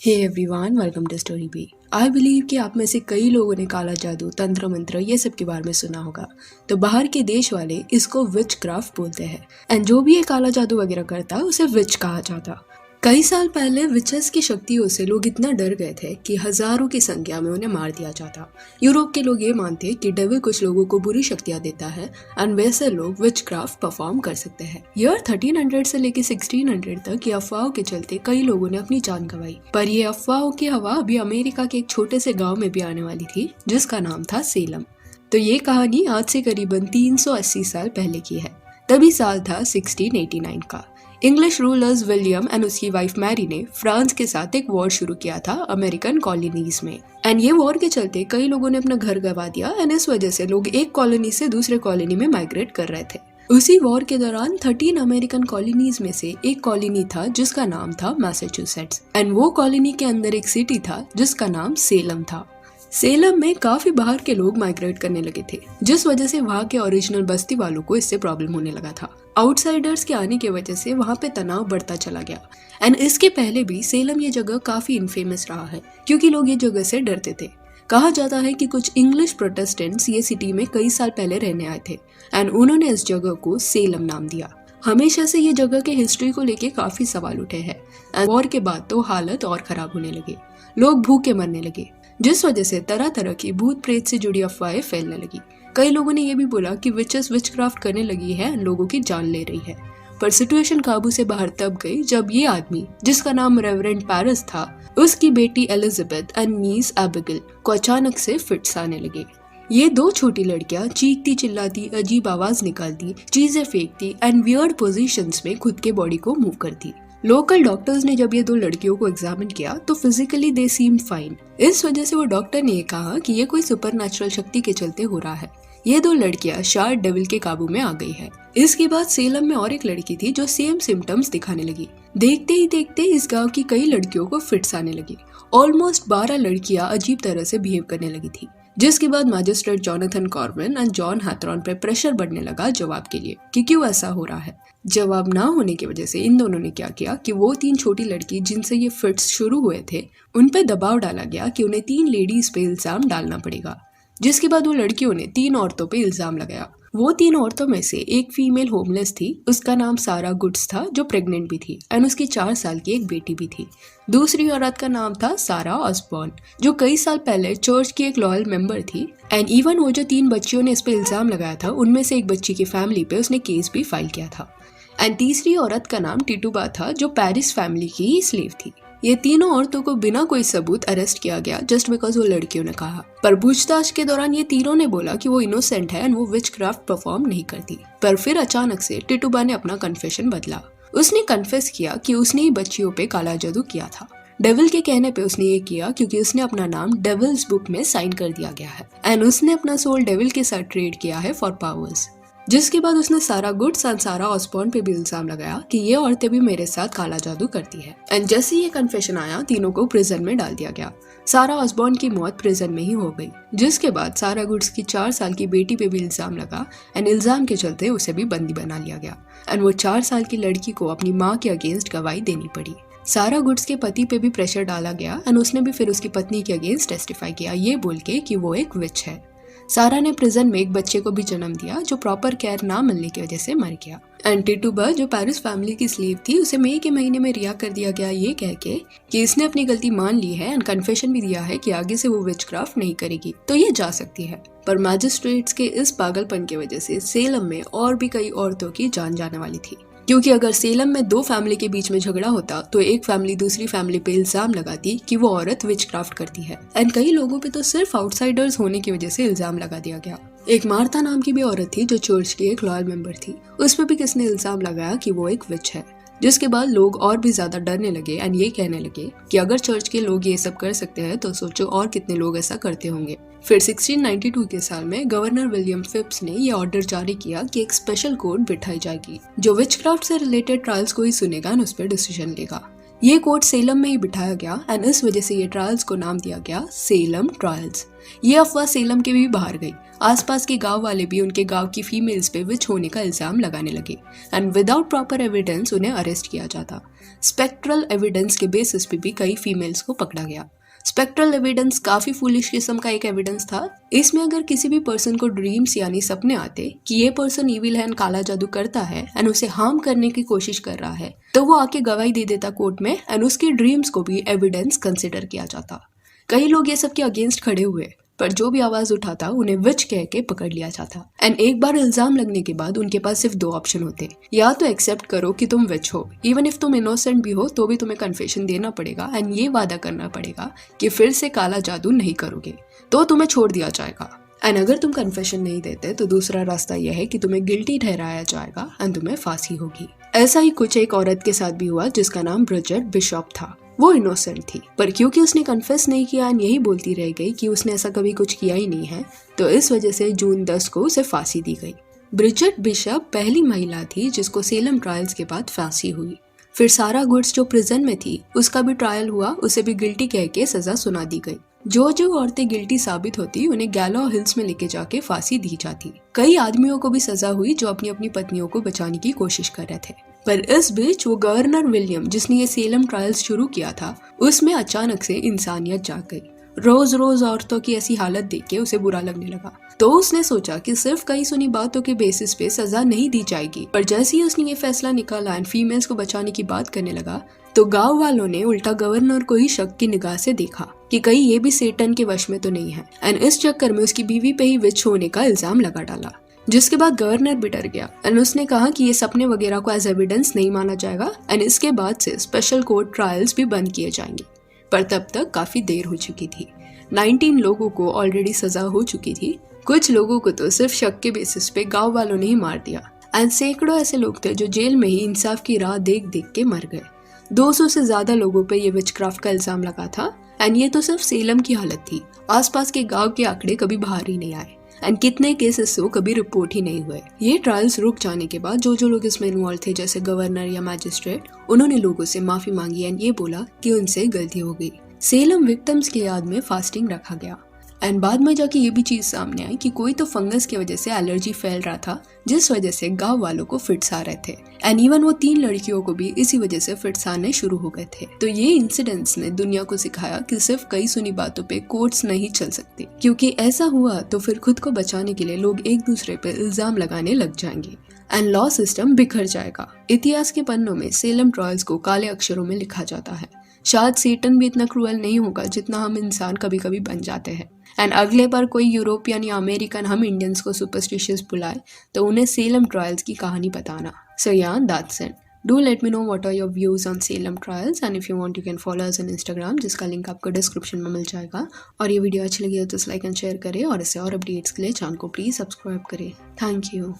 Hey everyone, welcome to Story B. I believe कि आप में से कई लोगों ने काला जादू, तंत्र मंत्र ये सब के बारे में सुना होगा। तो बाहर के देश वाले इसको विच क्राफ्ट बोलते हैं एंड जो भी ये काला जादू वगैरह करता है उसे विच कहा जाता। कई साल पहले विचेस की शक्तियों से लोग इतना डर गए थे कि हजारों की संख्या में उन्हें मार दिया जाता। यूरोप के लोग ये मानते कि डेविल कुछ लोगों को बुरी शक्तियां देता है एंड वैसे लोग विच क्राफ्ट परफॉर्म कर सकते हैं। ईयर 1300 से लेकर 1600 तक ये अफवाहों के चलते कई लोगों ने अपनी जान गंवाई। पर ये अफवाहों की हवा अभी अमेरिका के एक छोटे से गाँव में भी आने वाली थी जिसका नाम था सेलम। तो ये कहानी आज से करीबन 380 साल पहले की है। तभी साल था 1689 का। इंग्लिश रूलर्स विलियम एंड उसकी वाइफ मैरी ने फ्रांस के साथ एक वॉर शुरू किया था अमेरिकन कॉलोनीज में एंड ये वॉर के चलते कई लोगों ने अपना घर गंवा दिया एंड इस वजह से लोग एक कॉलोनी से दूसरे कॉलोनी में माइग्रेट कर रहे थे। उसी वॉर के दौरान 13 अमेरिकन कॉलोनीज में से एक कॉलोनी था जिसका नाम था मैसाचुसेट्स एंड वो कॉलोनी के अंदर एक सिटी था जिसका नाम सेलम था। सेलम में काफी बाहर के लोग माइग्रेट करने लगे थे जिस वजह से वहाँ के ओरिजिनल बस्ती वालों को इससे प्रॉब्लम होने लगा था। आउटसाइडर्स के आने की वजह से वहाँ पे तनाव बढ़ता चला गया एंड इसके पहले भी सेलम ये जगह काफी इनफेमस रहा है क्योंकि लोग ये जगह से डरते थे। कहा जाता है कि कुछ इंग्लिश प्रोटेस्टेंट्स ये सिटी में कई साल पहले रहने आए थे एंड उन्होंने इस जगह को सेलम नाम दिया। हमेशा से ये जगह के हिस्ट्री को लेके काफी सवाल उठे हैं एंड वॉर के बाद तो हालत और खराब होने लगे, लोग भूखे मरने लगे जिस वजह से तरह तरह की भूत प्रेत से जुड़ी अफवाहें फैलने लगी। कई लोगों ने यह भी बोला कि विचेस विचक्राफ्ट करने लगी है, लोगों की जान ले रही है। पर सिचुएशन काबू से बाहर तब गई जब ये आदमी जिसका नाम रेवरेंड पेरिस था, उसकी बेटी एलिजाबेथ एंड नीस एबिगेल को अचानक से फिट्स आने लगे। ये दो छोटी लड़कियां चीखती चिल्लाती, अजीब आवाज निकालती, चीजें फेंकती एंड वियर्ड पोजीशंस में खुद के बॉडी को मूव करती। लोकल डॉक्टर्स ने जब ये दो लड़कियों को एग्जामिन किया तो फिजिकली दे सीम फाइन। इस वजह से वो डॉक्टर ने ये कहा कि ये कोई सुपरनैचुरल शक्ति के चलते हो रहा है। ये दो लड़कियां शायद डेविल के काबू में आ गई है। इसके बाद सेलम में और एक लड़की थी जो सेम सिम्टम्स दिखाने लगी। देखते ही देखते इस गांव की कई लड़कियों को फिट्स आने लगी। ऑलमोस्ट 12 लड़कियां अजीब तरह से बिहेव करने लगी थी जिसके बाद मैजिस्ट्रेट जोनाथन कॉर्विन एंड जॉन हैथरॉन पर प्रेशर बढ़ने लगा जवाब के लिए कि क्यों ऐसा हो रहा है। जवाब ना होने की वजह से इन दोनों ने क्या किया कि वो 3 छोटी लड़की जिनसे ये फिट्स शुरू हुए थे उन पे दबाव डाला गया कि उन्हें 3 लेडीज पे इल्जाम डालना पड़ेगा। जिसके बाद वो लड़कियों ने 3 औरतों पे इल्जाम लगाया। वो 3 औरतों में से एक फीमेल होमलेस थी, उसका नाम सारा गुड्स था जो प्रेग्नेंट भी थी एंड उसकी 4 साल की एक बेटी भी थी। दूसरी औरत का नाम था सारा ऑसबॉर्न जो कई साल पहले चर्च की एक लॉयल मेंबर थी एंड इवन वो जो 3 बच्चियों ने इस पे इल्जाम लगाया था उनमें से एक बच्ची की फैमिली पे उसने केस भी फाइल किया था। एंड तीसरी औरत का नाम टिटुबा था जो पेरिस फैमिली की ही स्लेव थी। ये तीनों औरतों को बिना कोई सबूत अरेस्ट किया गया जस्ट बिकॉज वो लड़कियों ने कहा। पर पूछताछ के दौरान ये तीनों ने बोला कि वो इनोसेंट है एंड वो विच क्राफ्ट परफॉर्म नहीं करती। पर फिर अचानक से टिटुबा ने अपना कन्फेशन बदला। उसने कन्फेस किया कि उसने ही बच्चियों पे काला जादू किया था। डेविल के कहने पे उसने ये किया क्योंकि उसने अपना नाम डेविल्स बुक में साइन कर दिया गया है एंड उसने अपना सोल डेविल के साथ ट्रेड किया है फॉर पावर्स। जिसके बाद उसने सारा गुड्स एंड सारा ऑसबॉर्न पे भी इल्जाम लगाया कि ये औरतें भी मेरे साथ काला जादू करती है एंड जैसे ये कन्फेशन आया तीनों को प्रिजन में डाल दिया गया। सारा ऑसबॉर्न की मौत प्रिजन में ही हो गई। जिसके बाद सारा गुड्स की 4 साल की बेटी पे भी इल्जाम लगा एंड इल्जाम के चलते उसे भी बंदी बना लिया गया एंड वो 4 साल की लड़की को अपनी माँ के अगेंस्ट गवाही देनी पड़ी। सारा गुड्स के पति पे भी प्रेशर डाला गया एंड उसने भी फिर उसकी पत्नी के अगेंस्ट टेस्टिफाई किया ये बोल के कि वो एक विच है। सारा ने प्रिजन में एक बच्चे को भी जन्म दिया जो प्रॉपर केयर ना मिलने की वजह से मर गया एंड टिटुबा जो पेरिस फैमिली की स्लेव थी उसे मई के महीने में रिहा कर दिया गया ये कह के कि इसने अपनी गलती मान ली है एंड कन्फेशन भी दिया है कि आगे से वो विचक्राफ्ट नहीं करेगी तो ये जा सकती है। पर मैजिस्ट्रेट्स के इस पागलपन की वजह से सेलम में और भी कई औरतों की जान जाने वाली थी क्योंकि अगर सेलम में 2 फैमिली के बीच में झगड़ा होता तो एक फैमिली दूसरी फैमिली पे इल्जाम लगाती कि वो औरत विचक्राफ्ट करती है एंड कई लोगों पे तो सिर्फ आउटसाइडर्स होने की वजह से इल्जाम लगा दिया गया। एक मार्था नाम की भी औरत थी जो चर्च की एक लॉयल मेंबर थी, उस पर भी किसने इल्जाम लगाया कि वो एक विच है। जिसके बाद लोग और भी ज्यादा डरने लगे एंड ये कहने लगे कि अगर चर्च के लोग ये सब कर सकते हैं तो सोचो और कितने लोग ऐसा करते होंगे। फिर 1692 के साल में गवर्नर विलियम फिप्स ने ये ऑर्डर जारी किया कि एक स्पेशल कोर्ट बिठाई जाएगी जो विचक्राफ्ट से रिलेटेड ट्रायल्स को ही सुनेगा एंड उस पर डिसीजन लेगा। ये कोर्ट सेलम में ही बिठाया गया एंड इस वजह से ये ट्रायल्स को नाम दिया गया सेलम ट्रायल्स। ये अफवाह सेलम के भी बाहर गई। आसपास के गांव वाले भी उनके गांव की फीमेल्स पे विच होने का इल्जाम लगाने लगे एंड विदाउट प्रॉपर एविडेंस उन्हें अरेस्ट किया जाता। स्पेक्ट्रल एविडेंस के बेसिस पे भी कई फीमेल्स को पकड़ा गया। स्पेक्ट्रल एविडेंस काफी फूलिश किस्म का एक एविडेंस था। इसमें अगर किसी भी पर्सन को ड्रीम्स यानी सपने आते कि ये पर्सन इविल है एंड काला जादू करता है एंड उसे हार्म करने की कोशिश कर रहा है, तो वो आके गवाही दे देता कोर्ट में एंड उसकी ड्रीम्स को भी एविडेंस कंसिडर किया जाता। कई लोग ये सब के अगेंस्ट खड़े हुए, पर जो भी आवाज उठाता उन्हें विच कह के पकड़ लिया जाता। एंड एक बार इल्जाम लगने के बाद उनके पास सिर्फ 2 ऑप्शन होते, या तो एक्सेप्ट करो कि तुम विच हो, इवन इफ तुम इनोसेंट भी हो तो भी तुम्हें कन्फेशन देना पड़ेगा एंड ये वादा करना पड़ेगा कि फिर से काला जादू नहीं करोगे, तो तुम्हें छोड़ दिया जाएगा। एंड अगर तुम कन्फेशन नहीं देते तो दूसरा रास्ता यह है कि तुम्हें गिल्टी ठहराया जाएगा एंड तुम्हें फांसी होगी। ऐसा ही कुछ एक औरत के साथ भी हुआ जिसका नाम ब्रिजेट बिशॉप था। वो इनोसेंट थी, पर क्योंकि उसने कन्फेस नहीं किया एंड यही बोलती रह गई कि उसने ऐसा कभी कुछ किया ही नहीं है, तो इस वजह से जून 10 को उसे फांसी दी गई। ब्रिजेट बिशप पहली महिला थी जिसको सेलम ट्रायल्स के बाद फांसी हुई। फिर सारा गुड्स जो प्रिजन में थी उसका भी ट्रायल हुआ, उसे भी गिल्टी कह के सजा सुना दी गई। जो औरतें गिल्टी साबित होती उन्हें गैलो हिल्स में लेके जाके फांसी दी जाती। कई आदमियों को भी सजा हुई जो अपनी अपनी पत्नियों को बचाने की कोशिश कर रहे थे। पर इस बीच वो गवर्नर विलियम जिसने ये सेलम ट्रायल्स शुरू किया था, उसमें अचानक से इंसानियत जाग गई। रोज रोज औरतों की ऐसी हालत देख के उसे बुरा लगने लगा, तो उसने सोचा कि सिर्फ कई सुनी बातों के बेसिस पे सजा नहीं दी जाएगी। पर जैसे ही उसने ये फैसला निकाला एंड फीमेल्स को बचाने की बात करने लगा, तो गांव वालों ने उल्टा गवर्नर को ही शक की निगाह से देखा कि कहीं ये भी सेटन के वश में तो नहीं है एंड इस चक्कर में उसकी बीवी पे ही विच होने का इल्जाम लगा डाला। जिसके बाद गवर्नर भी डर गया एंड उसने कहा कि ये सपने वगैरह को एज एविडेंस नहीं माना जाएगा एंड इसके बाद से स्पेशल कोर्ट ट्रायल्स भी बंद किए जाएंगे। पर तब तक काफी देर हो चुकी थी। 19 लोगों को ऑलरेडी सजा हो चुकी थी। कुछ लोगों को तो सिर्फ शक के बेसिस पे गांव वालों ने ही मार दिया एंड सैकड़ों ऐसे लोग थे जो जेल में ही इंसाफ की राह देख देख के मर गए। 200 से ज्यादा लोगों पे ये विचक्राफ्ट का इल्जाम लगा था एंड ये तो सिर्फ सेलम की हालत थी। आसपास के गांव के आंकड़े कभी बाहर ही नहीं आए एंड कितने केसेस तो कभी रिपोर्ट ही नहीं हुए। ये ट्रायल्स रुक जाने के बाद जो लोग इसमें इन्वॉल्व थे जैसे गवर्नर या मैजिस्ट्रेट, उन्होंने लोगों से माफी मांगी एंड ये बोला कि उनसे गलती हो गई। सेलम विक्टिम्स की याद में फास्टिंग रखा गया एंड बाद में जाके ये भी चीज सामने आई कि कोई तो फंगस की वजह से एलर्जी फैल रहा था, जिस वजह से गांव वालों को फिट्स आ रहे थे एंड इवन वो 3 लड़कियों को भी इसी वजह से फिट्स आने शुरू हो गए थे। तो ये इंसिडेंट्स ने दुनिया को सिखाया कि सिर्फ कई सुनी बातों पे कोर्ट्स नहीं चल सकते, क्योंकि ऐसा हुआ तो फिर खुद को बचाने के लिए लोग एक दूसरे पे इल्जाम लगाने लग जाएंगे एंड लॉ सिस्टम बिखर जाएगा। इतिहास के पन्नों में सेलम ट्रायल्स को काले अक्षरों में लिखा जाता है। शायद सेटन भी इतना क्रूअल नहीं होगा जितना हम इंसान कभी कभी बन जाते हैं एंड अगले बार कोई यूरोपियन या अमेरिकन हम इंडियंस को सुपरस्टिशियस बुलाए तो उन्हें सेलम ट्रायल्स की कहानी बताना। So yeah, that's it. Do let me know what are your views on Salem trials and if you want you can follow us on Instagram जिसका लिंक आपको डिस्क्रिप्शन में मिल जाएगा। और ये वीडियो अच्छी लगी हो तो लाइक एंड शेयर करें और इससे और अपडेट्स के लिए चैनल को प्लीज़ सब्सक्राइब करें। Thank you.